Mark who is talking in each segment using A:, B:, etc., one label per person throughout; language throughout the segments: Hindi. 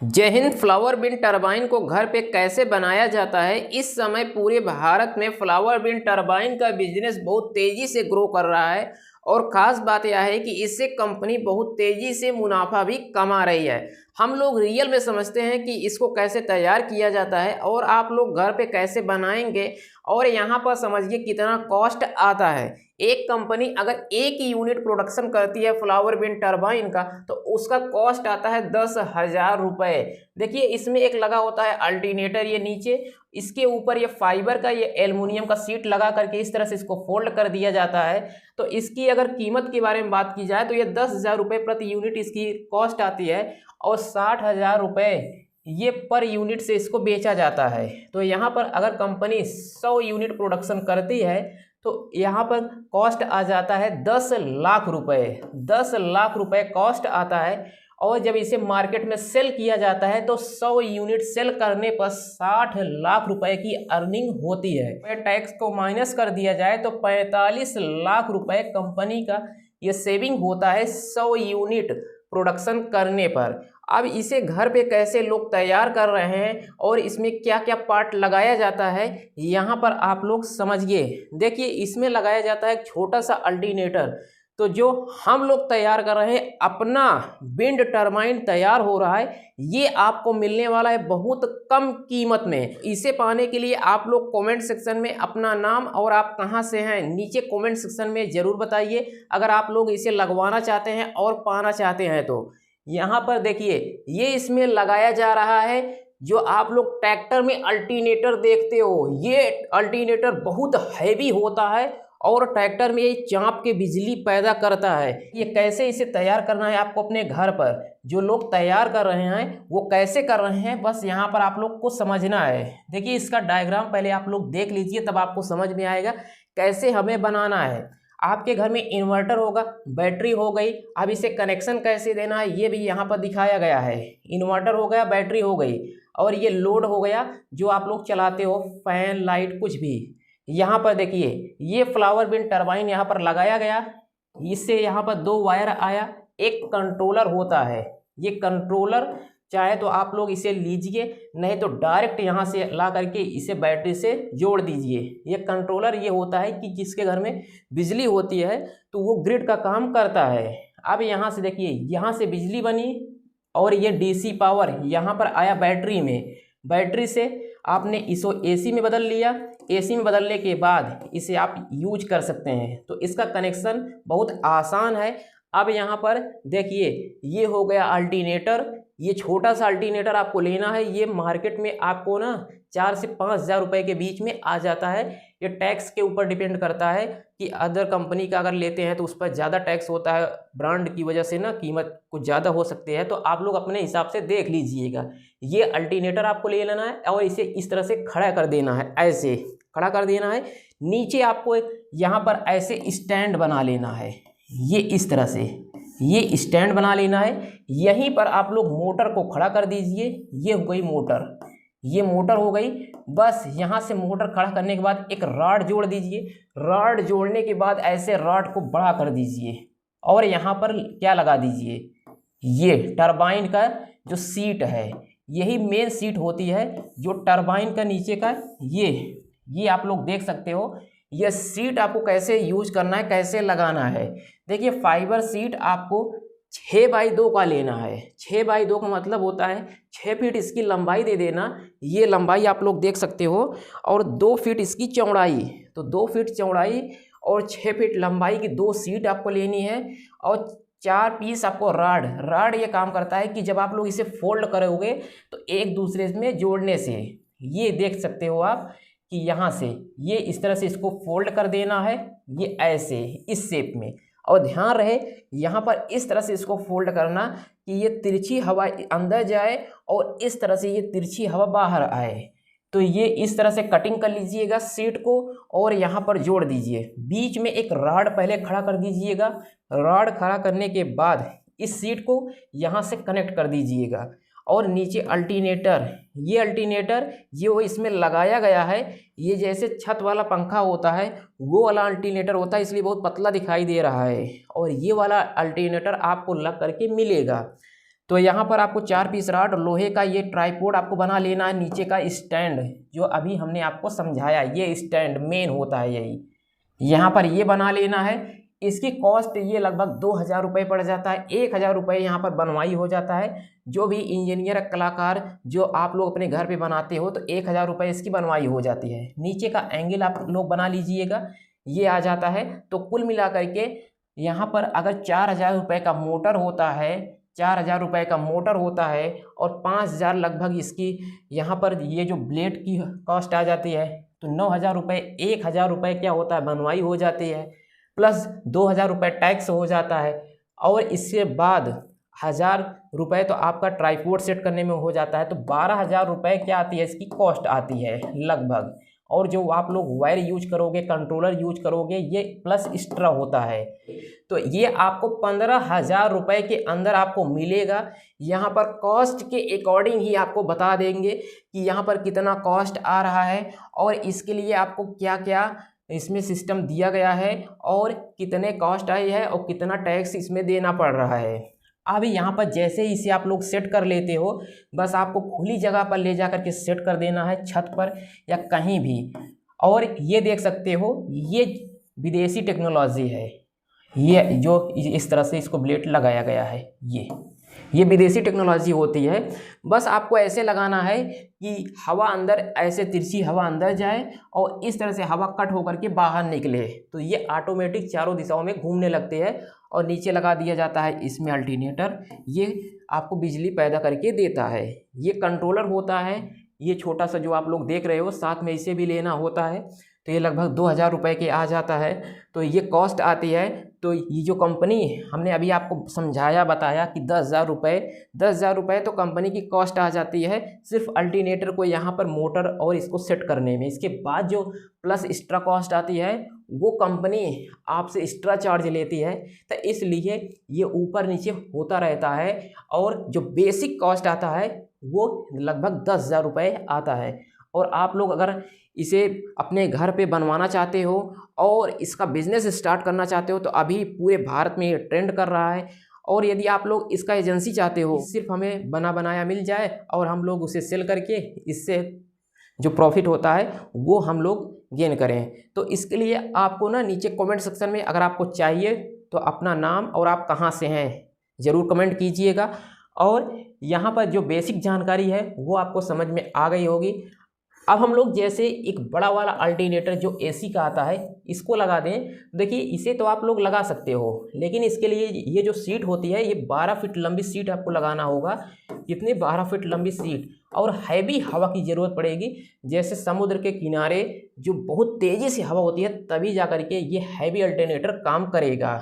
A: जय हिंद। फ्लावर बिन टरबाइन को घर पे कैसे बनाया जाता है। इस समय पूरे भारत में फ्लावर बिन टरबाइन का बिजनेस बहुत तेजी से ग्रो कर रहा है और ख़ास बात यह है कि इससे कंपनी बहुत तेजी से मुनाफा भी कमा रही है। हम लोग रियल में समझते हैं कि इसको कैसे तैयार किया जाता है और आप लोग घर पे कैसे बनाएंगे और यहाँ पर समझिए कितना कॉस्ट आता है। एक कंपनी अगर एक यूनिट प्रोडक्शन करती है फ्लावर बिन टरबाइन का तो उसका कॉस्ट आता है 10,000 रुपये। देखिए इसमें एक लगा होता है अल्टरनेटर, ये नीचे इसके ऊपर ये फाइबर का ये एल्युमिनियम का सीट लगा करके इस तरह से इसको फोल्ड कर दिया जाता है। तो इसकी अगर कीमत के बारे में बात की जाए तो ये 10,000 रुपये प्रति यूनिट इसकी कॉस्ट आती है और 60,000 रुपये ये पर यूनिट से इसको बेचा जाता है। तो यहाँ पर अगर कंपनी 100 यूनिट प्रोडक्शन करती है तो यहाँ पर कॉस्ट आ जाता है 10 लाख रुपए। 10 लाख रुपए कॉस्ट आता है और जब इसे मार्केट में सेल किया जाता है तो 100 यूनिट सेल करने पर 60 लाख रुपए की अर्निंग होती है। टैक्स को माइनस कर दिया जाए तो 45 लाख रुपए कंपनी का ये सेविंग होता है 100 यूनिट प्रोडक्शन करने पर। अब इसे घर पे कैसे लोग तैयार कर रहे हैं और इसमें क्या क्या पार्ट लगाया जाता है यहाँ पर आप लोग समझिए। देखिए इसमें लगाया जाता है एक छोटा सा अल्टरनेटर। तो जो हम लोग तैयार कर रहे हैं अपना विंड टरबाइन तैयार हो रहा है, ये आपको मिलने वाला है बहुत कम कीमत में। इसे पाने के लिए आप लोग कमेंट सेक्शन में अपना नाम और आप कहां से हैं नीचे कमेंट सेक्शन में ज़रूर बताइए अगर आप लोग इसे लगवाना चाहते हैं और पाना चाहते हैं। तो यहाँ पर देखिए ये इसमें लगाया जा रहा है जो आप लोग ट्रैक्टर में अल्टरनेटर देखते हो, ये अल्टरनेटर बहुत हैवी होता है और ट्रैक्टर में ये चाँप के बिजली पैदा करता है। ये कैसे इसे तैयार करना है आपको अपने घर पर, जो लोग तैयार कर रहे हैं वो कैसे कर रहे हैं बस यहाँ पर आप लोग को समझना है। देखिए इसका डायग्राम पहले आप लोग देख लीजिए तब आपको समझ में आएगा कैसे हमें बनाना है। आपके घर में इन्वर्टर होगा, बैटरी हो गई, अब इसे कनेक्शन कैसे देना है ये भी यहाँ पर दिखाया गया है। इन्वर्टर हो गया, बैटरी हो गई और ये लोड हो गया जो आप लोग चलाते हो, फैन लाइट कुछ भी। यहाँ पर देखिए ये फ्लावर बिन टरबाइन यहाँ पर लगाया गया, इससे यहाँ पर 2 वायर आया, एक कंट्रोलर होता है। ये कंट्रोलर चाहे तो आप लोग इसे लीजिए, नहीं तो डायरेक्ट यहाँ से ला करके इसे बैटरी से जोड़ दीजिए। ये कंट्रोलर ये होता है कि जिसके घर में बिजली होती है तो वो ग्रिड का काम करता है। अब यहाँ से देखिए यहाँ से बिजली बनी और ये डीसी पावर यहाँ पर आया बैटरी में। बैटरी से आपने इसको एसी में बदल लिया, एसी में बदलने के बाद इसे आप यूज कर सकते हैं। तो इसका कनेक्शन बहुत आसान है। अब यहाँ पर देखिए ये हो गया अल्टरनेटर। ये छोटा सा अल्टरनेटर आपको लेना है, ये मार्केट में आपको ना 4 से 5,000 रुपये के बीच में आ जाता है। ये टैक्स के ऊपर डिपेंड करता है कि अदर कंपनी का अगर लेते हैं तो उस पर ज़्यादा टैक्स होता है, ब्रांड की वजह से ना कीमत कुछ ज़्यादा हो सकती है। तो आप लोग अपने हिसाब से देख लीजिएगा। ये अल्टरनेटर आपको ले लेना है और इसे इस तरह से खड़ा कर देना है, ऐसे खड़ा कर देना है। नीचे आपको यहाँ पर ऐसे स्टैंड बना लेना है, ये इस तरह से ये स्टैंड बना लेना है। यहीं पर आप लोग मोटर को खड़ा कर दीजिए। ये हो गई मोटर, ये मोटर हो गई। बस यहाँ से मोटर खड़ा करने के बाद एक रॉड जोड़ दीजिए। रॉड जोड़ने के बाद ऐसे रॉड को बड़ा कर दीजिए और यहाँ पर क्या लगा दीजिए, ये टरबाइन का जो सीट है, यही मेन सीट होती है जो टरबाइन का नीचे का ये आप लोग देख सकते हो। यह सीट आपको कैसे यूज करना है, कैसे लगाना है। देखिए फाइबर सीट आपको 6x2 का लेना है। 6x2 का मतलब होता है 6 फीट इसकी लंबाई दे देना, ये लंबाई आप लोग देख सकते हो, और 2 फीट इसकी चौड़ाई। तो 2 फीट चौड़ाई और 6 फीट लंबाई की 2 सीट आपको लेनी है और 4 पीस आपको राड ये काम करता है कि जब आप लोग इसे फोल्ड करोगे तो एक दूसरे में जोड़ने से, ये देख सकते हो आप कि यहाँ से ये इस तरह से इसको फोल्ड कर देना है, ये ऐसे इस शेप में। और ध्यान रहे यहाँ पर इस तरह से इसको फोल्ड करना कि ये तिरछी हवा अंदर जाए और इस तरह से ये तिरछी हवा बाहर आए। तो ये इस तरह से कटिंग कर लीजिएगा सीट को और यहाँ पर जोड़ दीजिए। बीच में एक रॉड पहले खड़ा कर दीजिएगा। रॉड खड़ा करने के बाद इस सीट को यहाँ से कनेक्ट कर दीजिएगा और नीचे अल्टरनेटर, ये अल्टरनेटर वो इसमें लगाया गया है। ये जैसे छत वाला पंखा होता है वो वाला अल्टरनेटर होता है, इसलिए बहुत पतला दिखाई दे रहा है। और ये वाला अल्टरनेटर आपको लग करके मिलेगा। तो यहाँ पर आपको 4 पीस रॉड लोहे का ये ट्राइपॉड आपको बना लेना है। नीचे का स्टैंड जो अभी हमने आपको समझाया, ये स्टैंड मेन होता है यही, यहाँ पर ये बना लेना है। इसकी कॉस्ट ये लगभग 2000 रुपये पड़ जाता है। 1000 रुपये यहाँ पर बनवाई हो जाता है। जो भी इंजीनियर कलाकार जो आप लोग अपने घर पे बनाते हो तो 1000 रुपये इसकी बनवाई हो जाती है। नीचे का एंगल आप लोग बना लीजिएगा, ये आ जाता है। तो कुल मिला करके यहाँ पर अगर 4000 रुपये का मोटर होता है, 4000 रुपये का मोटर होता है और 5000 लगभग इसकी यहाँ पर ये जो ब्लेड की कॉस्ट आ जाती है, तो 9000 रुपये, 1000 रुपये क्या होता है बनवाई हो जाती है, प्लस 2000 रुपये टैक्स हो जाता है। और इसके बाद 1000 रुपये तो आपका ट्राइपॉड सेट करने में हो जाता है। तो 12000 रुपये क्या आती है इसकी कॉस्ट आती है लगभग। और जो आप लोग वायर यूज करोगे, कंट्रोलर यूज करोगे, ये प्लस एक्स्ट्रा होता है। तो ये आपको 15000 रुपये के अंदर आपको मिलेगा। यहाँ पर कॉस्ट के अकॉर्डिंग ही आपको बता देंगे कि यहाँ पर कितना कॉस्ट आ रहा है और इसके लिए आपको क्या क्या इसमें सिस्टम दिया गया है और कितने कॉस्ट आई है और कितना टैक्स इसमें देना पड़ रहा है। अभी यहाँ पर जैसे ही इसे आप लोग सेट कर लेते हो, बस आपको खुली जगह पर ले जा कर के सेट कर देना है, छत पर या कहीं भी। और ये देख सकते हो ये विदेशी टेक्नोलॉजी है, ये जो इस तरह से इसको ब्लेड लगाया गया है, ये विदेशी टेक्नोलॉजी होती है। बस आपको ऐसे लगाना है कि हवा अंदर, ऐसे तिरछी हवा अंदर जाए और इस तरह से हवा कट होकर के बाहर निकले, तो ये ऑटोमेटिक चारों दिशाओं में घूमने लगते हैं। और नीचे लगा दिया जाता है इसमें अल्टरनेटर, ये आपको बिजली पैदा करके देता है। ये कंट्रोलर होता है, ये छोटा सा जो आप लोग देख रहे हो, साथ में इसे भी लेना होता है। तो ये लगभग 2000 रुपये के आ जाता है। तो ये कॉस्ट आती है। तो ये जो कंपनी हमने अभी आपको समझाया, बताया कि 10,000 रुपये तो कंपनी की कॉस्ट आ जाती है सिर्फ अल्टरनेटर को यहाँ पर मोटर और इसको सेट करने में। इसके बाद जो प्लस एक्स्ट्रा कॉस्ट आती है वो कंपनी आपसे एक्स्ट्रा चार्ज लेती है। तो इसलिए ये ऊपर नीचे होता रहता है। और जो बेसिक कॉस्ट आता है वो लगभग 10,000 रुपये आता है। और आप लोग अगर इसे अपने घर पे बनवाना चाहते हो और इसका बिजनेस स्टार्ट करना चाहते हो तो अभी पूरे भारत में ये ट्रेंड कर रहा है। और यदि आप लोग इसका एजेंसी चाहते हो, सिर्फ हमें बना बनाया मिल जाए और हम लोग उसे सेल करके इससे जो प्रॉफिट होता है वो हम लोग गेन करें, तो इसके लिए आपको ना नीचे कमेंट सेक्शन में अगर आपको चाहिए तो अपना नाम और आप कहाँ से हैं ज़रूर कमेंट कीजिएगा। और यहाँ पर जो बेसिक जानकारी है वो आपको समझ में आ गई होगी। अब हम लोग जैसे एक बड़ा वाला अल्टरनेटर जो एसी का आता है इसको लगा दें। देखिए इसे तो आप लोग लगा सकते हो, लेकिन इसके लिए ये जो सीट होती है ये 12 फीट लंबी सीट आपको लगाना होगा। कितनी 12 फीट लंबी सीट, और हैवी हवा की ज़रूरत पड़ेगी। जैसे समुद्र के किनारे जो बहुत तेज़ी से हवा होती है तभी जा कर के ये हैवी अल्टरनेटर काम करेगा।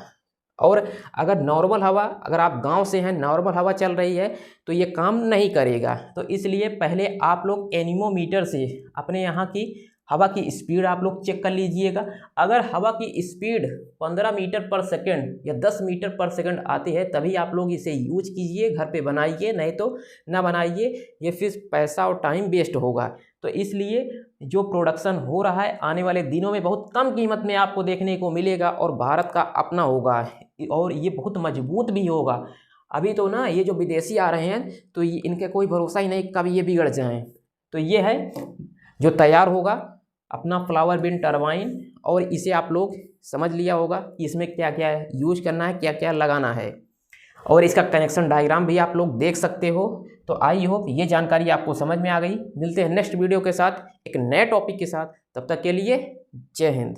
A: और अगर नॉर्मल हवा, अगर आप गांव से हैं, नॉर्मल हवा चल रही है तो ये काम नहीं करेगा। तो इसलिए पहले आप लोग एनीमोमीटर से अपने यहाँ की हवा की स्पीड आप लोग चेक कर लीजिएगा। अगर हवा की स्पीड 15 मीटर पर सेकंड या 10 मीटर पर सेकंड आती है तभी आप लोग इसे यूज कीजिए, घर पे बनाइए, नहीं तो ना बनाइए, ये फिर पैसा और टाइम वेस्ट होगा। तो इसलिए जो प्रोडक्शन हो रहा है आने वाले दिनों में बहुत कम कीमत में आपको देखने को मिलेगा और भारत का अपना होगा और ये बहुत मजबूत भी होगा। अभी तो ना ये जो विदेशी आ रहे हैं तो ये इनके कोई भरोसा ही नहीं कभी ये बिगड़ जाएं। तो ये है जो तैयार होगा अपना फ्लावर विंड टरबाइन, और इसे आप लोग समझ लिया होगा कि इसमें क्या क्या यूज करना है, क्या क्या लगाना है, और इसका कनेक्शन डायग्राम भी आप लोग देख सकते हो। तो आई होप ये जानकारी आपको समझ में आ गई। मिलते हैं नेक्स्ट वीडियो के साथ एक नए टॉपिक के साथ, तब तक के लिए जय हिंद।